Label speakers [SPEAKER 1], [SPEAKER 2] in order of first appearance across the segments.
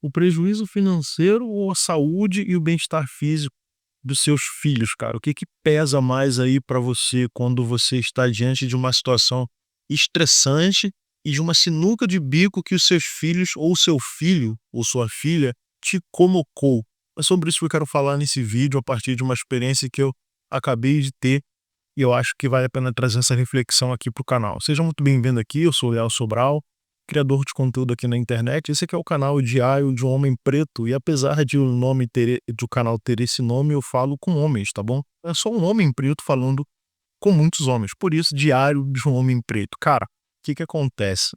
[SPEAKER 1] O prejuízo financeiro ou a saúde e o bem-estar físico dos seus filhos, cara? O que que pesa mais aí pra você quando você está diante de uma situação estressante e de uma sinuca de bico que os seus filhos ou seu filho ou sua filha te colocou? É sobre isso que eu quero falar nesse vídeo a partir de uma experiência que eu acabei de ter e eu acho que vale a pena trazer essa reflexão aqui para o canal. Seja muito bem-vindo aqui, eu sou o Leal Sobral, criador de conteúdo aqui na internet. Esse aqui é o canal Diário de um Homem Preto e apesar de o canal ter esse nome, eu falo com homens, tá bom? É só um homem preto falando com muitos homens, por isso Diário de um Homem Preto. Cara, o que que acontece?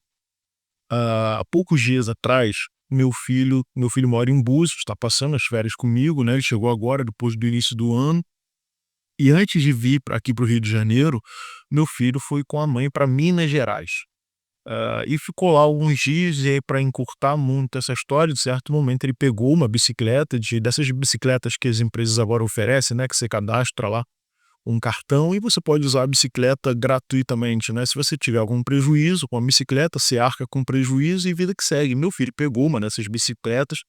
[SPEAKER 1] Há poucos dias atrás, meu filho mora em Búzios, está passando as férias comigo, né? Ele chegou agora, depois do início do ano. E antes de vir aqui para o Rio de Janeiro, meu filho foi com a mãe para Minas Gerais. E ficou lá alguns dias, e aí para encurtar muito essa história, de certo momento ele pegou uma bicicleta, dessas bicicletas que as empresas agora oferecem, né, que você cadastra lá um cartão e você pode usar a bicicleta gratuitamente, né. Se você tiver algum prejuízo com a bicicleta, você arca com prejuízo e vida que segue. Meu filho pegou uma dessas bicicletas,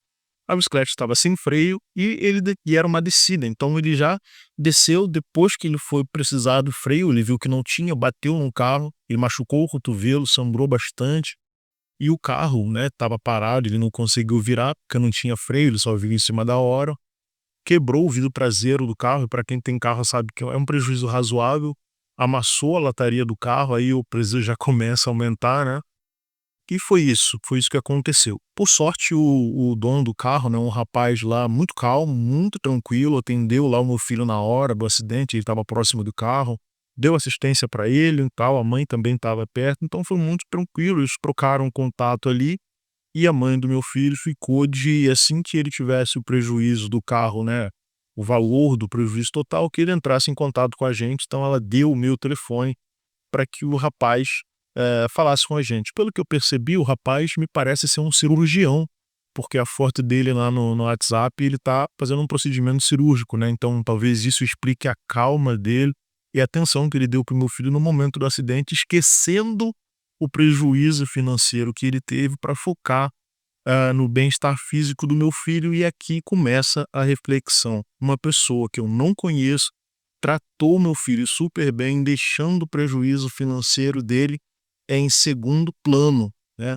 [SPEAKER 1] a bicicleta estava sem freio e era uma descida, então ele já desceu. Depois que ele foi precisar do freio, ele viu que não tinha, bateu no carro, ele machucou o cotovelo, sangrou bastante, e o carro, né, estava parado, ele não conseguiu virar, porque não tinha freio, ele só viu em cima da hora, quebrou o vidro traseiro do carro, e para quem tem carro sabe que é um prejuízo razoável, amassou a lataria do carro, aí o prejuízo já começa a aumentar, né. E foi isso que aconteceu. Por sorte, o dono do carro, né, um rapaz lá muito calmo, muito tranquilo, atendeu lá o meu filho na hora do acidente, ele estava próximo do carro, deu assistência para ele e tal, a mãe também estava perto, então foi muito tranquilo, eles trocaram contato ali, e a mãe do meu filho ficou de assim que ele tivesse o prejuízo do carro, né, o valor do prejuízo total, que ele entrasse em contato com a gente, então ela deu o meu telefone para que o rapaz, falasse com a gente. Pelo que eu percebi, o rapaz me parece ser um cirurgião, porque a foto dele lá no WhatsApp, ele tá fazendo um procedimento cirúrgico, né, então talvez isso explique a calma dele e a atenção que ele deu para o meu filho no momento do acidente, esquecendo o prejuízo financeiro que ele teve para focar, no bem-estar físico do meu filho. E aqui começa a reflexão. Uma pessoa que eu não conheço tratou meu filho super bem, deixando o prejuízo financeiro dele em segundo plano, né.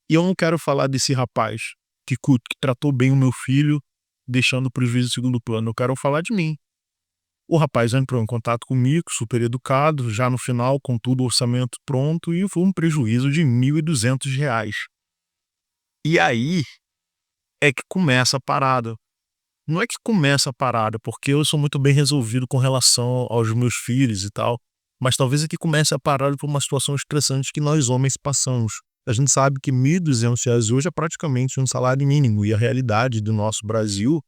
[SPEAKER 1] E eu não quero falar desse rapaz que tratou bem o meu filho, deixando o prejuízo em segundo plano, eu quero falar de mim. O rapaz entrou em contato comigo, super educado, já no final com tudo o orçamento pronto, e foi um prejuízo de R$ 1.200. E aí é que começa a parada. Não é que começa a parada, porque eu sou muito bem resolvido com relação aos meus filhos e tal, mas talvez aqui comece a parada por uma situação estressante que nós homens passamos. A gente sabe que R$ 1.200 hoje é praticamente um salário mínimo, e a realidade do nosso Brasil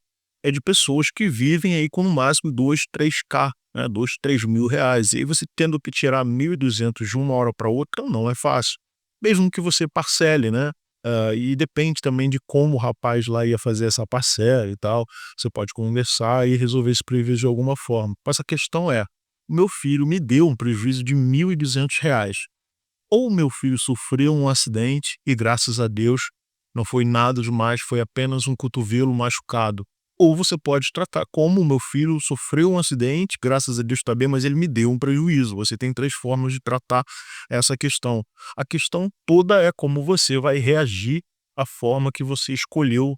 [SPEAKER 1] é de pessoas que vivem aí com no máximo 2, 3K, né, 2, 3 mil reais. E aí você tendo que tirar 1.200 de uma hora para outra não é fácil. Mesmo que você parcele, né? E depende também de como o rapaz lá ia fazer essa parcela e tal. Você pode conversar e resolver esse prejuízo de alguma forma. Mas a questão é, o meu filho me deu um prejuízo de R$ 1.200. Ou o meu filho sofreu um acidente e, graças a Deus, não foi nada demais, foi apenas um cotovelo machucado. Ou você pode tratar como o meu filho sofreu um acidente, graças a Deus está bem, mas ele me deu um prejuízo. Você tem 3 formas de tratar essa questão. A questão toda é como você vai reagir à forma que você escolheu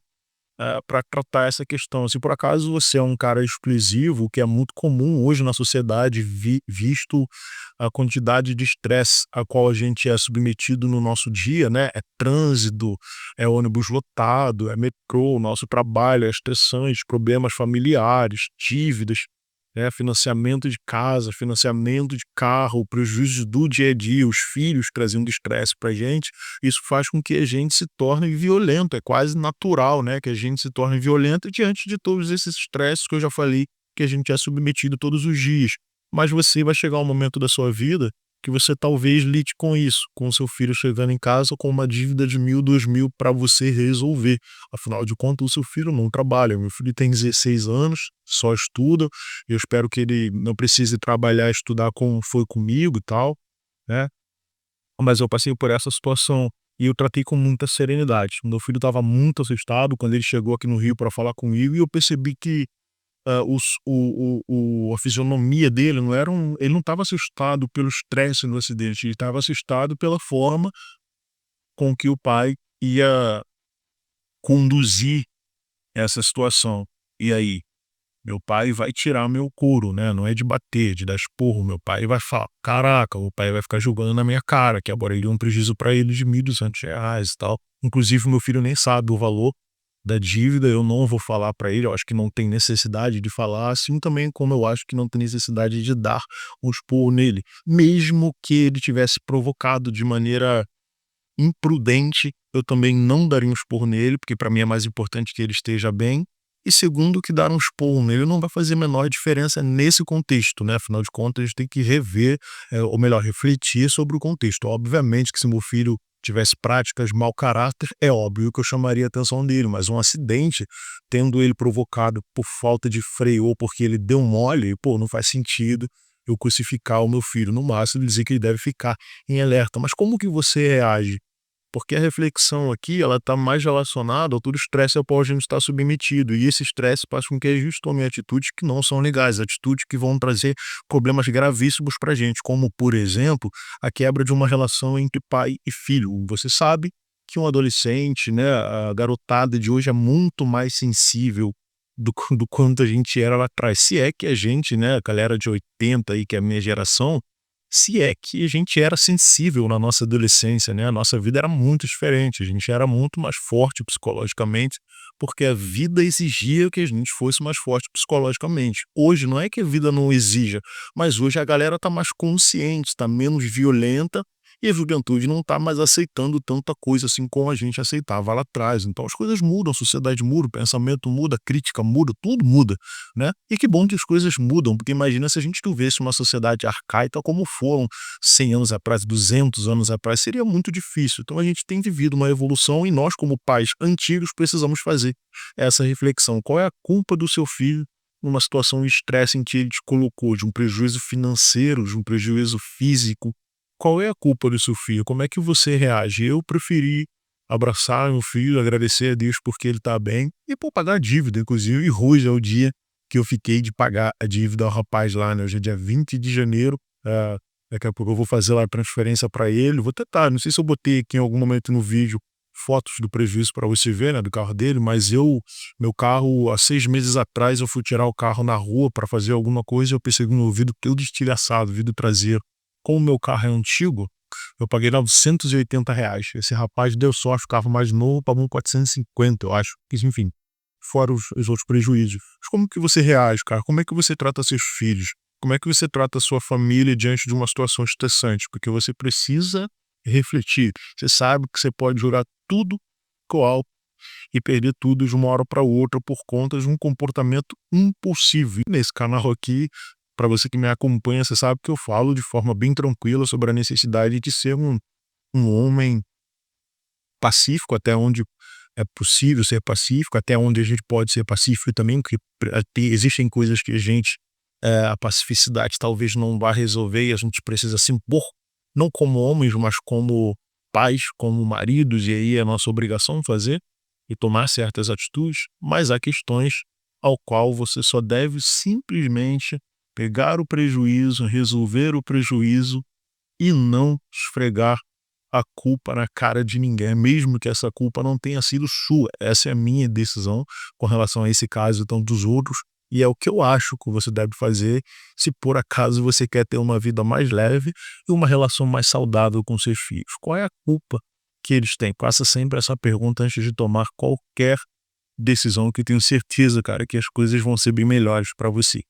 [SPEAKER 1] para tratar essa questão. Se por acaso você é um cara exclusivo, o que é muito comum hoje na sociedade, visto a quantidade de estresse a qual a gente é submetido no nosso dia, né? É trânsito, é ônibus lotado, é metrô, nosso trabalho é estressante, problemas familiares, dívidas, né? Financiamento de casa, financiamento de carro, prejuízo do dia a dia, os filhos trazendo estresse para gente. Isso faz com que a gente se torne violento, é quase natural, né, que a gente se torne violento diante de todos esses estresses que eu já falei, que a gente é submetido todos os dias. Mas você vai chegar um momento da sua vida que você talvez lide com isso, com o seu filho chegando em casa com uma dívida de 1.000, 2.000 para você resolver. Afinal de contas, o seu filho não trabalha. Meu filho tem 16 anos, só estuda. Eu espero que ele não precise trabalhar e estudar como foi comigo e tal, né? Mas eu passei por essa situação. e eu tratei com muita serenidade. O meu filho estava muito assustado quando ele chegou aqui no Rio para falar comigo e eu percebi que, a fisionomia dele não era ele não estava assustado pelo estresse do acidente, ele estava assustado pela forma com que o pai ia conduzir essa situação. E aí? Meu pai vai tirar meu couro, né, não é de bater, de dar esporro, meu pai vai falar: "Caraca", o pai vai ficar jogando na minha cara que agora ele um prejuízo para ele de R$ 1.200 e tal. Inclusive meu filho nem sabe o valor da dívida, eu não vou falar para ele, eu acho que não tem necessidade de falar, assim também como eu acho que não tem necessidade de dar um esporro nele, mesmo que ele tivesse provocado de maneira imprudente, eu também não daria um esporro nele, porque para mim é mais importante que ele esteja bem. E segundo, que dar um esporro nele não vai fazer a menor diferença nesse contexto, né? Afinal de contas, a gente tem que rever, ou melhor, refletir sobre o contexto. Obviamente que se meu filho tivesse práticas mau caráter, é óbvio que eu chamaria a atenção dele, mas um acidente, tendo ele provocado por falta de freio ou porque ele deu mole, pô, não faz sentido eu crucificar o meu filho. No máximo, dizer que ele deve ficar em alerta. Mas como que você reage? Porque a reflexão aqui, ela está mais relacionada ao todo o estresse ao qual a gente está submetido, e esse estresse faz com que a gente tome atitudes que não são legais, atitudes que vão trazer problemas gravíssimos para a gente, como, por exemplo, a quebra de uma relação entre pai e filho. Você sabe que um adolescente, né, a garotada de hoje é muito mais sensível do quanto a gente era lá atrás. Se é que a gente, né, a galera de 80 aí, que é a minha geração, se é que a gente era sensível na nossa adolescência, né, a nossa vida era muito diferente, a gente era muito mais forte psicologicamente, porque a vida exigia que a gente fosse mais forte psicologicamente. Hoje não é que a vida não exija, mas hoje a galera está mais consciente, está menos violenta e a juventude não está mais aceitando tanta coisa assim como a gente aceitava lá atrás. Então as coisas mudam, a sociedade muda, o pensamento muda, a crítica muda, tudo muda, né? E que bom que as coisas mudam, porque imagina se a gente vivesse uma sociedade arcaica como foram 100 anos atrás, 200 anos atrás, seria muito difícil. Então a gente tem vivido uma evolução e nós, como pais antigos, precisamos fazer essa reflexão. Qual é a culpa do seu filho numa situação de estresse em que ele te colocou, de um prejuízo financeiro, de um prejuízo físico? Qual é a culpa do seu filho? Como é que você reage? Eu preferi abraçar meu filho, agradecer a Deus porque ele está bem e, pô, pagar a dívida, inclusive. E hoje é o dia que eu fiquei de pagar a dívida ao rapaz lá, né? Hoje é dia 20 de janeiro. Daqui a pouco eu vou fazer lá a transferência para ele. Vou tentar, não sei se eu botei aqui em algum momento no vídeo fotos do prejuízo para você ver, né, do carro dele, mas meu carro, há 6 meses atrás, eu fui tirar o carro na rua para fazer alguma coisa e eu percebi no vidro todo estilhaçado, vidro traseiro. Como o meu carro é antigo, eu paguei R$ 980. Esse rapaz deu sorte, o carro mais novo pagou 450, eu acho. Enfim, fora os outros prejuízos. Mas como que você reage, cara? Como é que você trata seus filhos? Como é que você trata a sua família diante de uma situação estressante? Porque você precisa refletir. Você sabe que você pode jurar tudo com álcool e perder tudo de uma hora para outra por conta de um comportamento impulsivo. E nesse canal aqui, para você que me acompanha, você sabe que eu falo de forma bem tranquila sobre a necessidade de ser um homem pacífico até onde é possível ser pacífico, até onde a gente pode ser pacífico também, porque existem coisas que a pacificidade talvez não vá resolver e a gente precisa se impor, não como homens, mas como pais, como maridos, e aí é nossa obrigação fazer e tomar certas atitudes, mas há questões ao qual você só deve simplesmente pegar o prejuízo, resolver o prejuízo e não esfregar a culpa na cara de ninguém, mesmo que essa culpa não tenha sido sua. Essa é a minha decisão com relação a esse caso e tanto dos outros, e é o que eu acho que você deve fazer se por acaso você quer ter uma vida mais leve e uma relação mais saudável com seus filhos. Qual é a culpa que eles têm? Faça sempre essa pergunta antes de tomar qualquer decisão, que eu tenho certeza, cara, que as coisas vão ser bem melhores para você.